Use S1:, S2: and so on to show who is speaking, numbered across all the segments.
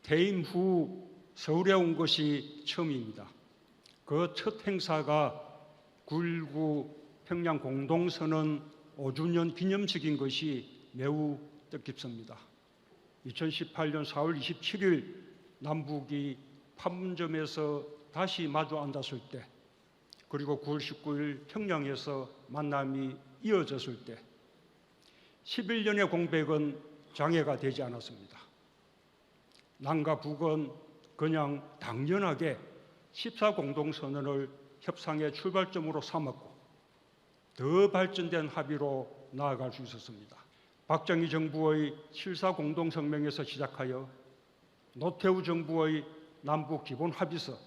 S1: 퇴임 후 서울에 온 것이 처음입니다. 그 첫 행사가 9.19 평양 공동선언 5주년 기념식인 것이 매우 뜻깊습니다. 2018년 4월 27일 남북이 판문점에서 다시 마주 앉았을 때, 그리고 9월 19일 평양에서 만남이 이어졌을 때 11년의 공백은 장애가 되지 않았습니다. 남과 북은 그냥 당연하게 14공동선언을 협상의 출발점으로 삼았고 더 발전된 합의로 나아갈 수 있었습니다. 박정희 정부의 7.4공동성명에서 시작하여 노태우 정부의 남북 기본합의서,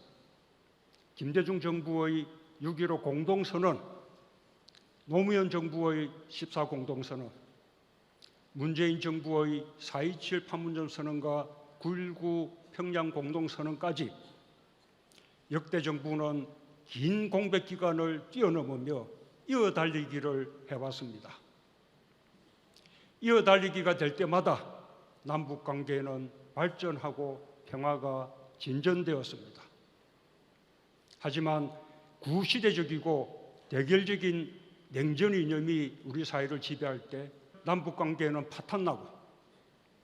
S1: 김대중 정부의 6.15 공동선언, 노무현 정부의 14공동선언, 문재인 정부의 4.27 판문점 선언과 9.19 평양 공동선언까지 역대 정부는 긴 공백 기간을 뛰어넘으며 이어달리기를 해왔습니다. 이어달리기가 될 때마다 남북 관계는 발전하고 평화가 진전되었습니다. 하지만 구시대적이고 대결적인 냉전 이념이 우리 사회를 지배할 때 남북 관계는 파탄나고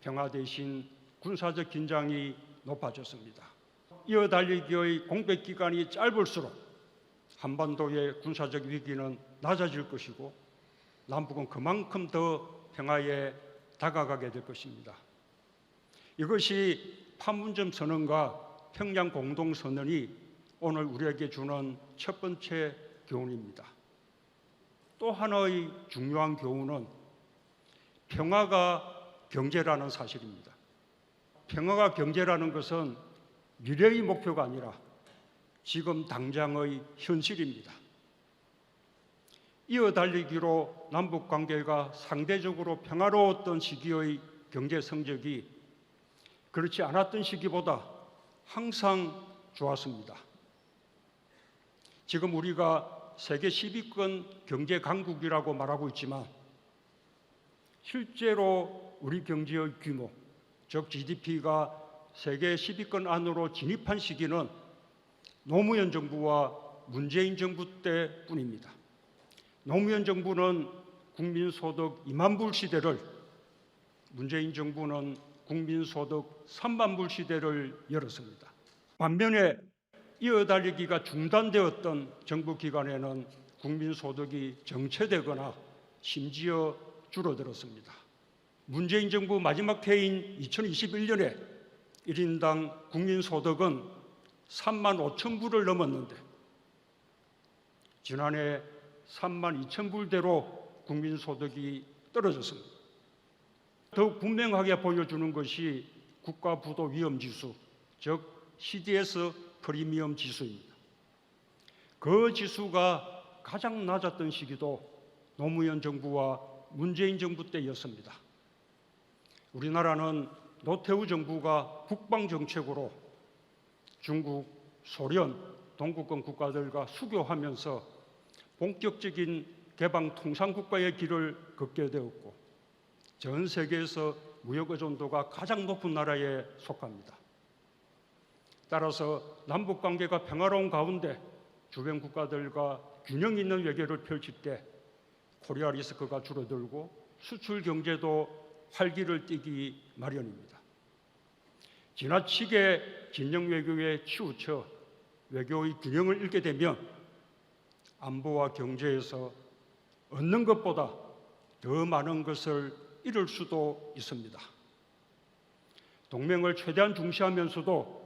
S1: 평화 대신 군사적 긴장이 높아졌습니다. 이어달리기의 공백 기간이 짧을수록 한반도의 군사적 위기는 낮아질 것이고 남북은 그만큼 더 평화에 다가가게 될 것입니다. 이것이 판문점 선언과 평양 공동선언이 오늘 우리에게 주는 첫 번째 교훈입니다. 또 하나의 중요한 교훈은 평화가 경제라는 사실입니다. 평화가 경제라는 것은 미래의 목표가 아니라 지금 당장의 현실입니다. 이어달리기로 남북 관계가 상대적으로 평화로웠던 시기의 경제 성적이 그렇지 않았던 시기보다 항상 좋았습니다. 지금 우리가 세계 10위권 경제 강국이라고 말하고 있지만 실제로 우리 경제의 규모, 즉 GDP가 세계 10위권 안으로 진입한 시기는 노무현 정부와 문재인 정부 때뿐입니다. 노무현 정부는 국민소득 2만 불 시대를, 문재인 정부는 국민소득 3만 불 시대를 열었습니다. 반면에 이어달리기가 중단되었던 정부 기간에는 국민소득이 정체되거나 심지어 줄어들었습니다. 문재인 정부 마지막 해인 2021년에 1인당 국민소득은 3만 5천 불을 넘었는데 지난해 3만 2천 불대로 국민소득이 떨어졌습니다. 더욱 분명하게 보여주는 것이 국가부도위험지수, 즉 CDS 프리미엄 지수입니다. 그 지수가 가장 낮았던 시기도 노무현 정부와 문재인 정부 때였습니다. 우리나라는 노태우 정부가 국방정책으로 중국, 소련, 동구권 국가들과 수교하면서 본격적인 개방 통상국가의 길을 걷게 되었고 전 세계에서 무역 의존도가 가장 높은 나라에 속합니다. 따라서 남북 관계가 평화로운 가운데 주변 국가들과 균형 있는 외교를 펼칠 때 코리아 리스크가 줄어들고 수출 경제도 활기를 띠기 마련입니다. 지나치게 진영 외교에 치우쳐 외교의 균형을 잃게 되면 안보와 경제에서 얻는 것보다 더 많은 것을 잃을 수도 있습니다. 동맹을 최대한 중시하면서도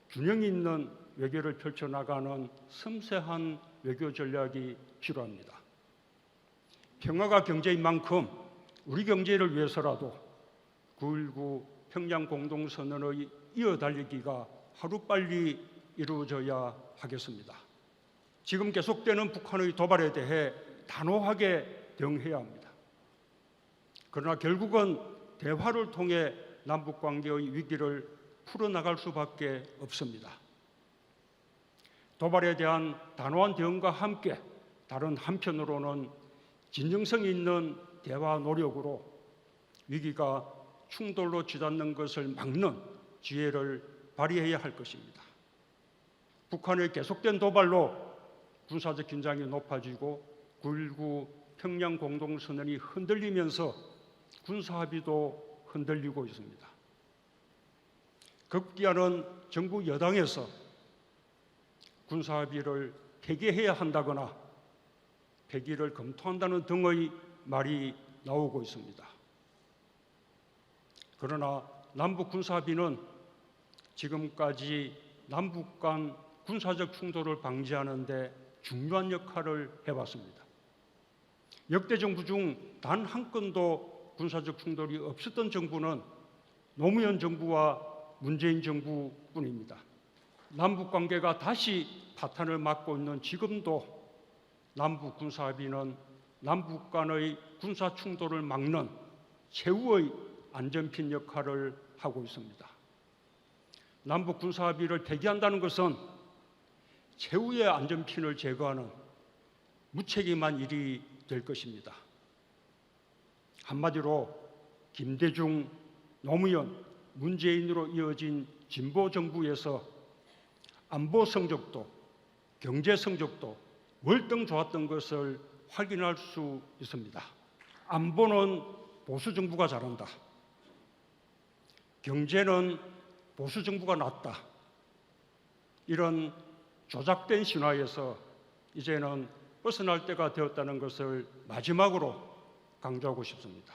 S1: 균형 있는 외교를 펼쳐나가는 섬세한 외교 전략이 필요합니다. 평화가 경제인 만큼 우리 경제를 위해서라도 9.19 평양 공동선언의 이어달리기가 하루빨리 이루어져야 하겠습니다. 지금 계속되는 북한의 도발에 대해 단호하게 대응해야 합니다. 그러나 결국은 대화를 통해 남북관계의 위기를 풀어나갈 수밖에 없습니다. 도발에 대한 단호한 대응과 함께 다른 한편으로는 진정성 있는 대화 노력으로 위기가 충돌로 치닫는 것을 막는 지혜를 발휘해야 할 것입니다. 북한의 계속된 도발로 군사적 긴장이 높아지고 9.19 평양 공동선언이 흔들리면서 군사합의도 흔들리고 있습니다. 급기야는 정부 여당에서 군사합의를 폐기해야 한다거나 폐기를 검토한다는 등의 말이 나오고 있습니다. 그러나 남북 군사합의는 지금까지 남북 간 군사적 충돌을 방지하는 데 중요한 역할을 해왔습니다. 역대 정부 중 단 한 건도 군사적 충돌이 없었던 정부는 노무현 정부와 문재인 정부뿐입니다. 남북 관계가 다시 파탄을 맞고 있는 지금도 남북 군사합의는 남북 간의 군사 충돌을 막는 최후의 안전핀 역할을 하고 있습니다. 남북 군사합의를 폐기한다는 것은 최후의 안전핀을 제거하는 무책임한 일이 될 것입니다. 한마디로 김대중, 노무현, 문재인으로 이어진 진보 정부에서 안보 성적도 경제 성적도 월등 좋았던 것을 확인할 수 있습니다. 안보는 보수 정부가 잘한다. 경제는 보수 정부가 낫다. 이런 조작된 신화에서 이제는 벗어날 때가 되었다는 것을 마지막으로 강조하고 싶습니다.